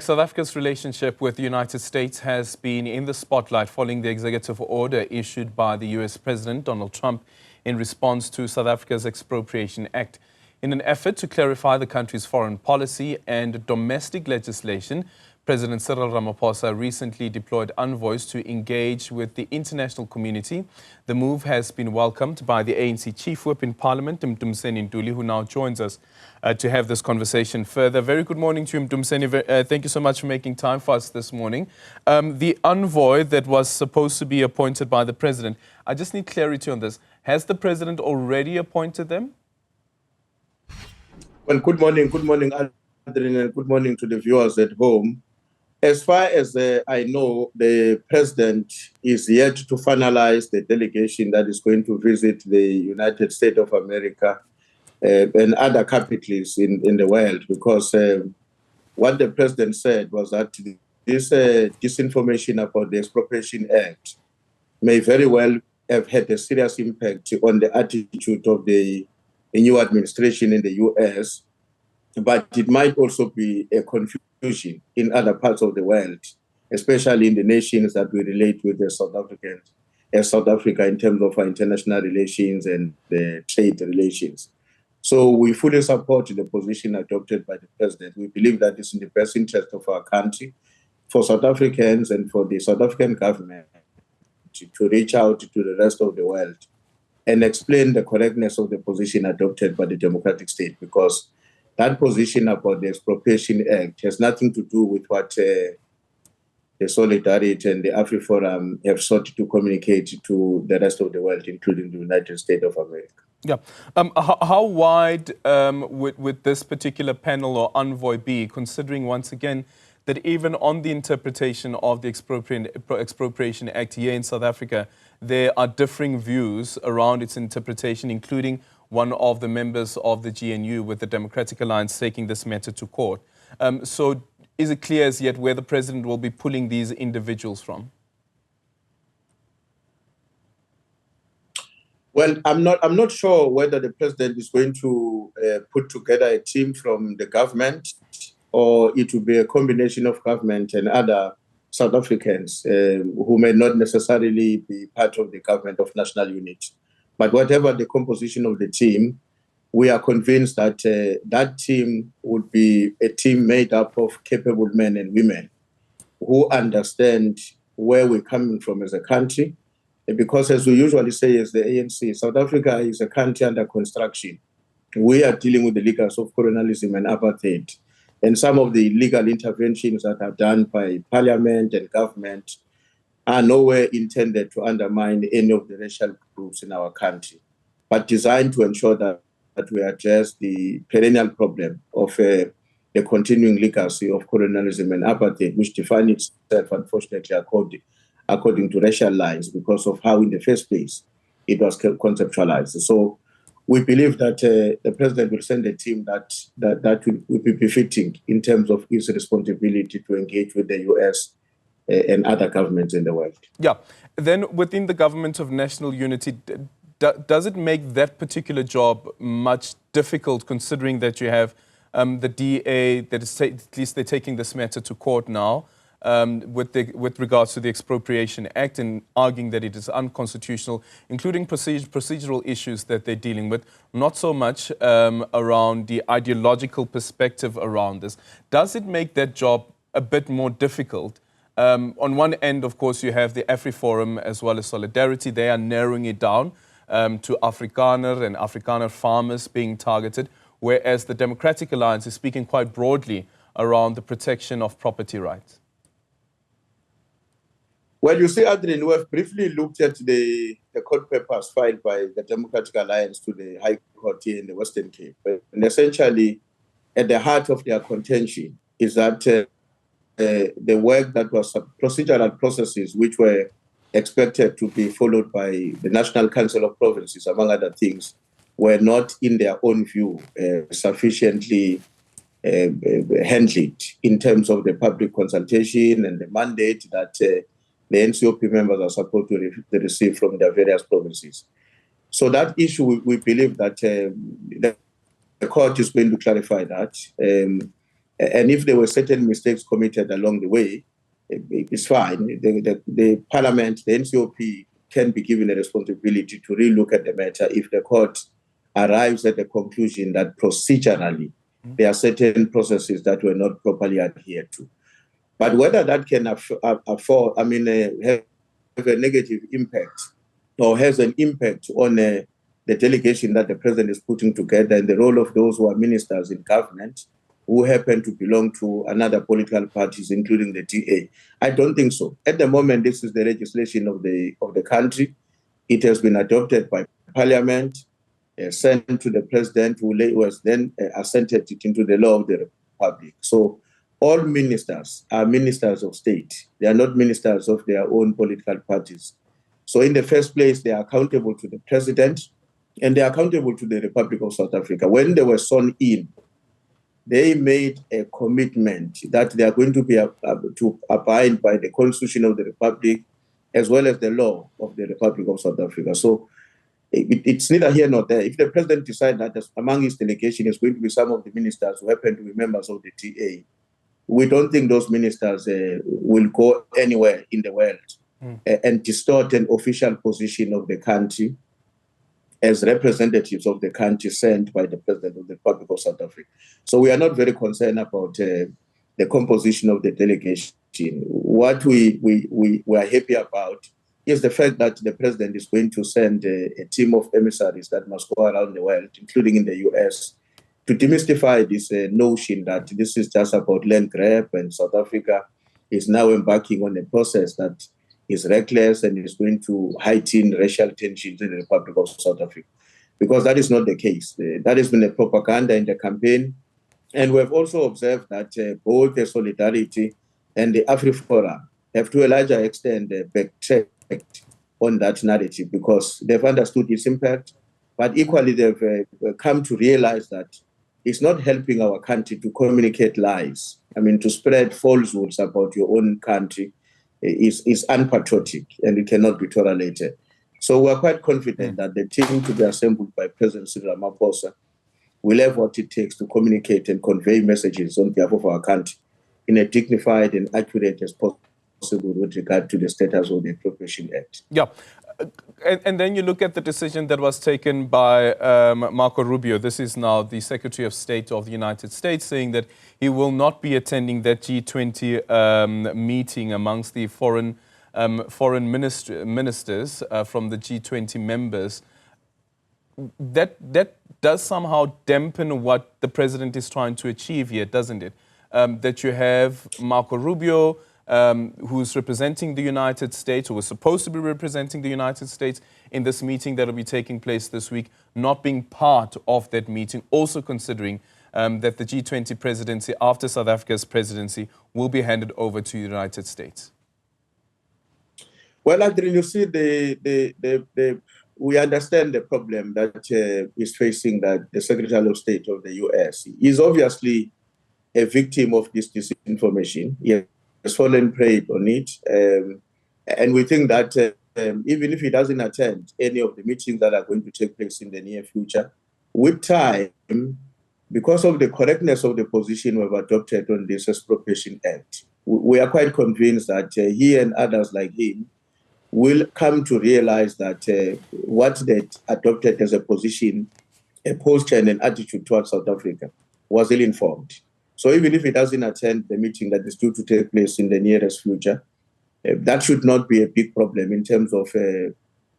South Africa's relationship with the United States has been in the spotlight following the executive order issued by the US President Donald Trump in response to South Africa's Expropriation Act. In an effort to clarify the country's foreign policy and domestic legislation, President Cyril Ramaphosa recently deployed envoys to engage with the international community. The move has been welcomed by the ANC Chief Whip in Parliament, Mdumiseni Ntuli, who now joins us to have this conversation further. Very good morning to you, Mdumiseni. Thank you so much for making time for us this morning. The envoy that was supposed to be appointed by the President, I just need clarity on this. Has the President already appointed them? Well, good morning, Aldrin, and good morning to the viewers at home. As far as I know, the President is yet to finalize the delegation that is going to visit the United States of America and other capitals in the world, because what the President said was that this disinformation about the Expropriation Act may very well have had a serious impact on the attitude of the new administration in the US, but it might also be a confusion in other parts of the world, especially in the nations that we relate with as South Africans, as South Africa in terms of our international relations and the trade relations. So we fully support the position adopted by the President. We believe that it's in the best interest of our country, for South Africans and for the South African government to reach out to the rest of the world and explain the correctness of the position adopted by the democratic state, because that position about the Expropriation Act has nothing to do with what the Solidarity and the AfriForum have sought to communicate to the rest of the world, including the United States of America. Yeah. How wide would this particular panel or envoy be, considering once again that even on the interpretation of the Expropriation Act here in South Africa, there are differing views around its interpretation, including one of the members of the GNU with the Democratic Alliance taking this matter to court. So is it clear as yet where the President will be pulling these individuals from? Well, I'm not sure whether the President is going to put together a team from the government, or it will be a combination of government and other South Africans who may not necessarily be part of the government of national unity. But whatever the composition of the team, we are convinced that that team would be a team made up of capable men and women who understand where we're coming from as a country. Because as we usually say as the ANC, South Africa is a country under construction. We are dealing with the legals of colonialism and apartheid. And some of the legal interventions that are done by parliament and government are nowhere intended to undermine any of the racial groups in our country, but designed to ensure that we address the perennial problem of the continuing legacy of colonialism and apartheid, which defines itself, unfortunately, according to racial lines, because of how, in the first place, it was conceptualized. So we believe that the President will send a team that will be befitting in terms of his responsibility to engage with the US and other governments in the world. Yeah. Then within the government of national unity, does it make that particular job much difficult, considering that you have the DA that is at least they're taking this matter to court now with regards to the Expropriation Act and arguing that it is unconstitutional, including procedural issues that they're dealing with, not so much around the ideological perspective around this. Does it make that job a bit more difficult? On one end, of course, you have the AfriForum as well as Solidarity. They are narrowing it down to Afrikaner and Afrikaner farmers being targeted, whereas the Democratic Alliance is speaking quite broadly around the protection of property rights. Well, you see, Aldrin, we have briefly looked at the court papers filed by the Democratic Alliance to the High Court here in the Western Cape. And essentially, at the heart of their contention is that the work that was procedural processes which were expected to be followed by the National Council of Provinces, among other things, were not, in their own view, sufficiently handled in terms of the public consultation and the mandate that the NCOP members are supposed to receive from their various provinces. So that issue, we believe that the court is going to clarify that. And if there were certain mistakes committed along the way, it's fine. The Parliament, the NCOP, can be given a responsibility to relook at the matter if the court arrives at the conclusion that procedurally there are certain processes that were not properly adhered to. But whether that can have a negative impact or has an impact on the delegation that the president is putting together and the role of those who are ministers in government who happen to belong to another political parties, including the DA. I don't think so. At the moment, this is the legislation of the country. It has been adopted by Parliament, sent to the president, who was then assented it into the law of the Republic. So all ministers are ministers of state. They are not ministers of their own political parties. So in the first place, they are accountable to the president and they are accountable to the Republic of South Africa. When they were sworn in, they made a commitment that they are going to be to abide by the Constitution of the Republic as well as the law of the Republic of South Africa. So it's neither here nor there. If the president decides that among his delegation is going to be some of the ministers who happen to be members of the TA, we don't think those ministers will go anywhere in the world and distort an official position of the country as representatives of the country sent by the President of the Republic of South Africa. So we are not very concerned about the composition of the delegation. What we are happy about is the fact that the President is going to send a team of emissaries that must go around the world, including in the US, to demystify this notion that this is just about land grab and South Africa is now embarking on a process that is reckless and is going to heighten racial tensions in the Republic of South Africa. Because that is not the case. That has been a propaganda in the campaign. And we have also observed that both the Solidarity and the AfriForum have to a larger extent backtracked on that narrative because they've understood its impact, but equally they've come to realize that it's not helping our country to communicate lies. I mean, to spread falsehoods about your own country is unpatriotic and it cannot be tolerated. So we're quite confident that the team to be assembled by President Cyril Ramaphosa will have what it takes to communicate and convey messages on behalf of our country in a dignified and accurate as possible with regard to the status of the Expropriation Act. Yeah. And then you look at the decision that was taken by Marco Rubio. This is now the Secretary of State of the United States, saying that he will not be attending that G20 meeting amongst the foreign ministers from the G20 members. That does somehow dampen what the president is trying to achieve here, doesn't it? That you have Marco Rubio, who's representing the United States, or was supposed to be representing the United States in this meeting that will be taking place this week, not being part of that meeting, also considering that the G20 presidency after South Africa's presidency will be handed over to the United States. Well, Aldrin, you see, we understand the problem that is facing the Secretary of State of the US. He's obviously a victim of this disinformation. He has fallen prey on it. And we think that even if he doesn't attend any of the meetings that are going to take place in the near future, with time, because of the correctness of the position we've adopted on this Expropriation Act, we are quite convinced that he and others like him will come to realize that what they adopted as a position, a posture and an attitude towards South Africa was ill-informed. So even if he doesn't attend the meeting that is due to take place in the nearest future, that should not be a big problem in terms of the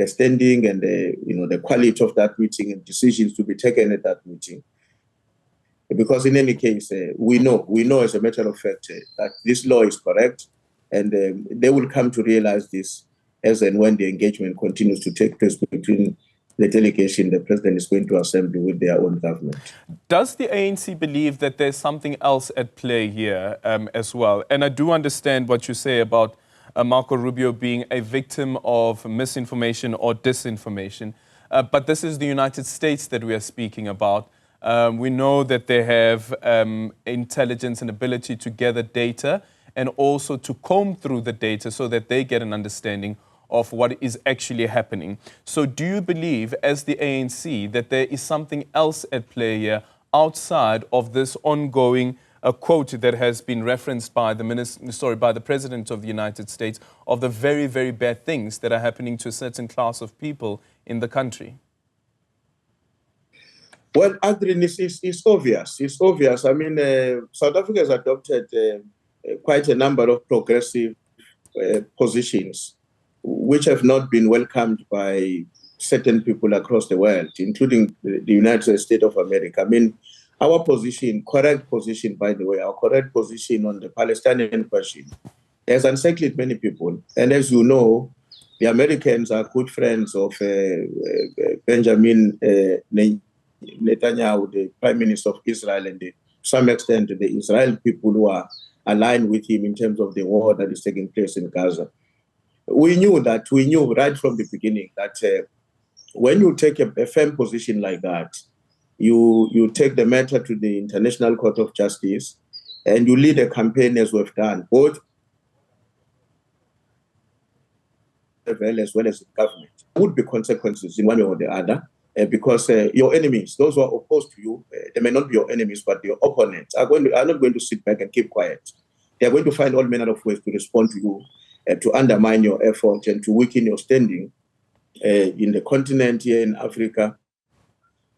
standing and the quality of that meeting and decisions to be taken at that meeting. Because in any case, we know as a matter of fact that this law is correct, and they will come to realize this as and when the engagement continues to take place between the delegation the president is going to assemble with their own government. Does the ANC believe that there's something else at play here as well? And I do understand what you say about Marco Rubio being a victim of misinformation or disinformation. But this is the United States that we are speaking about. We know that they have intelligence and ability to gather data and also to comb through the data so that they get an understanding of what is actually happening. So do you believe, as the ANC, that there is something else at play here outside of this ongoing a quote that has been referenced by by the President of the United States of the very, very bad things that are happening to a certain class of people in the country? Well, Aldrin, is obvious. It's obvious. I mean, South Africa has adopted quite a number of progressive positions which have not been welcomed by certain people across the world, including the United States of America. I mean, our position, correct position, by the way, our correct position on the Palestinian question has unsettled many people. And as you know, the Americans are good friends of Benjamin Netanyahu, the Prime Minister of Israel, and to some extent the Israeli people who are aligned with him in terms of the war that is taking place in Gaza. We knew right from the beginning that when you take a firm position like that, you take the matter to the International Court of Justice and you lead a campaign as we've done, both as well as in government. There would be consequences in one way or the other because your enemies, those who are opposed to you, they may not be your enemies, but your opponents are not going to sit back and keep quiet. They are going to find all manner of ways to respond to you, to undermine your effort and to weaken your standing in the continent here in Africa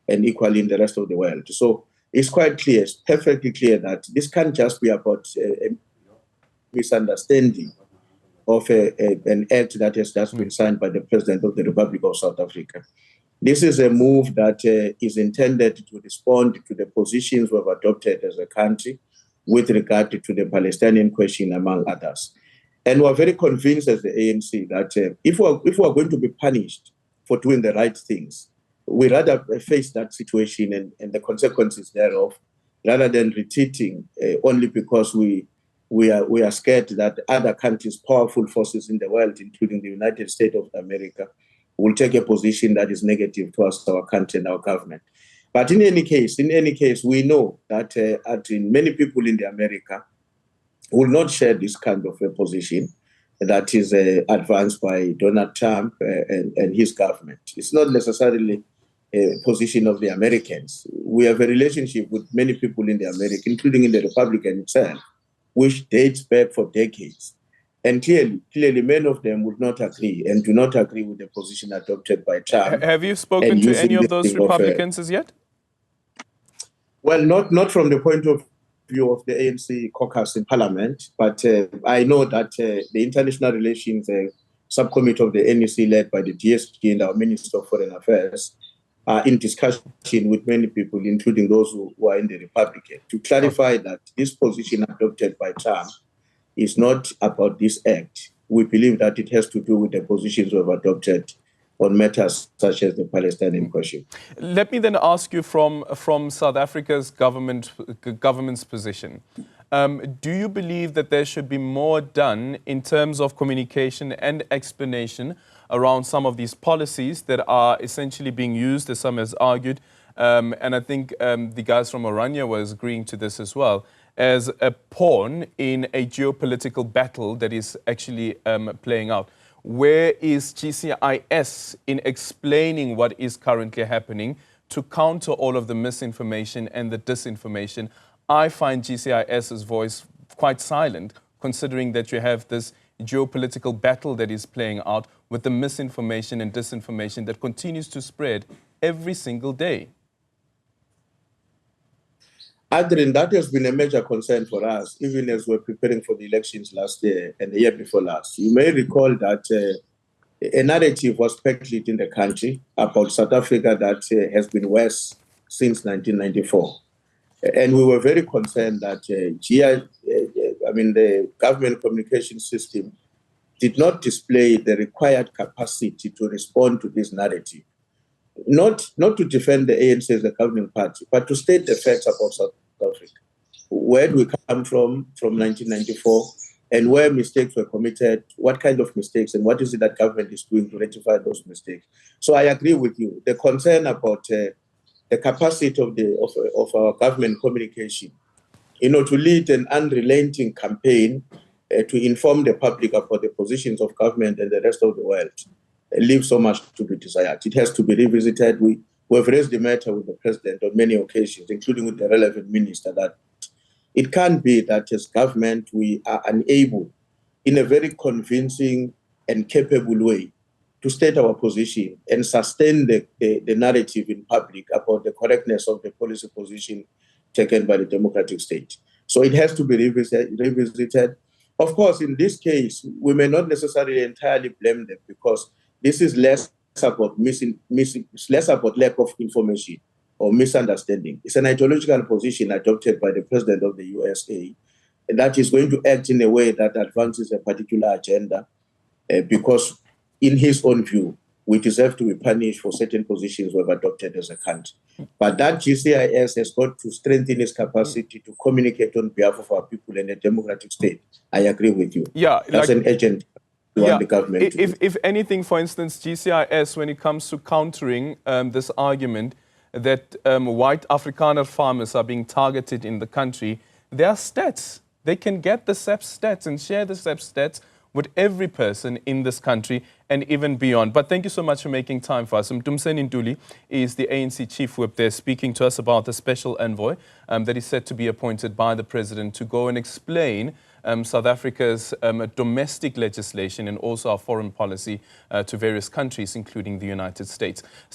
and equally in the rest of the world. So it's quite clear, it's perfectly clear that this can't just be about a misunderstanding of an act that has just been signed by the President of the Republic of South Africa. This is a move that is intended to respond to the positions we've adopted as a country with regard to the Palestinian question, among others. And we're very convinced as the ANC that if we're going to be punished for doing the right things, we rather face that situation and the consequences thereof, rather than retreating only because we are scared that other countries, powerful forces in the world, including the United States of America, will take a position that is negative towards our country and our government. But in any case, we know that many people in America will not share this kind of a position that is advanced by Donald Trump and his government. It's not necessarily a position of the Americans. We have a relationship with many people in America, including in the Republican itself, which dates back for decades. And clearly, many of them would not agree and do not agree with the position adopted by Trump. Have you spoken to any of those Republicans as yet? Well, not from the point of view of the ANC caucus in Parliament, but I know that the International Relations Subcommittee of the NEC, led by the DSG and our Minister of Foreign Affairs, are in discussion with many people, including those who are in the Republican, to clarify that this position adopted by Trump is not about this act. We believe that it has to do with the positions we've adopted on matters such as the Palestinian question. Let me then ask you from South Africa's government's position. Do you believe that there should be more done in terms of communication and explanation around some of these policies that are essentially being used, as some has argued, and I think the guys from Orania was agreeing to this as well, as a pawn in a geopolitical battle that is actually playing out? Where is GCIS in explaining what is currently happening to counter all of the misinformation and the disinformation? I find GCIS's voice quite silent, considering that you have this geopolitical battle that is playing out with the misinformation and disinformation that continues to spread every single day. Aldrin, that has been a major concern for us, even as we're preparing for the elections last year and the year before last. You may recall that a narrative was percolated in the country about South Africa that has been worse since 1994. And we were very concerned that the government communication system did not display the required capacity to respond to this narrative. Not to defend the ANC as a governing party, but to state the facts about South Africa. Where do we come from 1994, and where mistakes were committed, what kind of mistakes, and what is it that government is doing to rectify those mistakes. So I agree with you. The concern about the capacity of our government communication, to lead an unrelenting campaign to inform the public about the positions of government and the rest of the world, leaves so much to be desired. It has to be revisited. We've raised the matter with the president on many occasions, including with the relevant minister, that It can't be that as government we are unable, in a very convincing and capable way, to state our position and sustain the narrative in public about the correctness of the policy position taken by the democratic state. So it has to be revisited. Of course, in this case, we may not necessarily entirely blame them, because this is less about it's less about lack of information or misunderstanding. It's an ideological position adopted by the president of the USA that is going to act in a way that advances a particular agenda, because in his own view, we deserve to be punished for certain positions we've adopted as a country. But that GCIS has got to strengthen its capacity to communicate on behalf of our people in a democratic state. I agree with you. Yeah, that's an agent to want the government to do. If anything, for instance, GCIS, when it comes to countering this argument that white Afrikaner farmers are being targeted in the country, there are stats. They can get the SEP stats and share the SEP stats with every person in this country and even beyond. But thank you so much for making time for us. Mdumiseni Ntuli is the ANC chief whip there, speaking to us about the special envoy that is set to be appointed by the president to go and explain South Africa's domestic legislation and also our foreign policy to various countries, including the United States.